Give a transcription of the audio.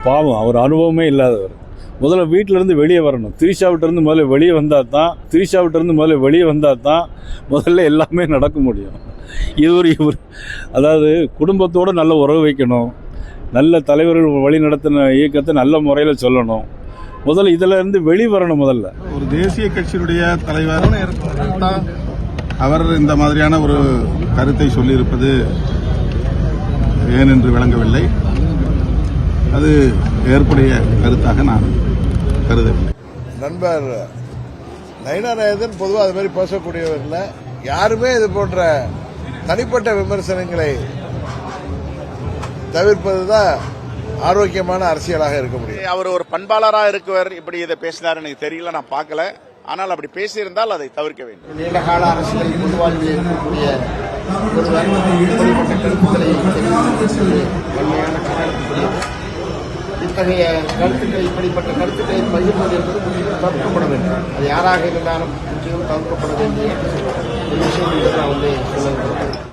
பாவம், அவர் அனுபவமே இல்லாதவர். முதல்ல வீட்டிலேருந்து வெளியே வரணும். திரிஷாவிட்டிருந்து முதல்ல வெளியே வந்தால் தான் முதல்ல எல்லாமே நடக்க முடியும். இவர் அதாவது குடும்பத்தோடு நல்ல உறவு வைக்கணும், நல்ல தலைவர்கள் வழி நடத்தின இயக்கத்தை நல்ல முறையில் சொல்லணும். முதல்ல இதில் இருந்து வெளிவரணும். முதல்ல ஒரு தேசிய கட்சியினுடைய தலைவர் அவர் இந்த மாதிரியான ஒரு கருத்தை சொல்லியிருப்பது ஏன் என்று விளங்கவில்லை. அது ஏற்புடைய கருத்தாக நான் கருதவில்லை. நண்பர் நயினாரேதன் பொதுவாக அது மாதிரி பேசக்கூடியவர் இல்லை. யாருமே இது போன்ற தனிப்பட்ட விமர்சனங்களை தவிர்ப்பதுதான் ஆரோக்கியமான அரசியலாக இருக்க முடியும். அவர் ஒரு பண்பாளராக இருக்கவர், இப்படி இதை பேசினார் எனக்கு தெரியல, நான் பார்க்கல. ஆனால் அப்படி பேசியிருந்தால் அதை தவிர்க்க வேண்டும். நீண்டகால அரசியல் பொதுவாழ்வில் இருக்கக்கூடிய ஒருவர் இப்படிப்பட்ட கருத்துக்களை வன்மையான கண்டனத்துக்குரியது. இத்தகைய கருத்துக்களை, இப்படிப்பட்ட கருத்துக்களை பகிர்வது என்பது முற்றிலும் தவிர்க்கப்பட வேண்டும். அது யாராக இருந்தாலும் முற்றிலும் தவிர்க்கப்பட வேண்டிய ஒரு விஷயம் என்று நான் சொல்ல விரும்புகிறேன்.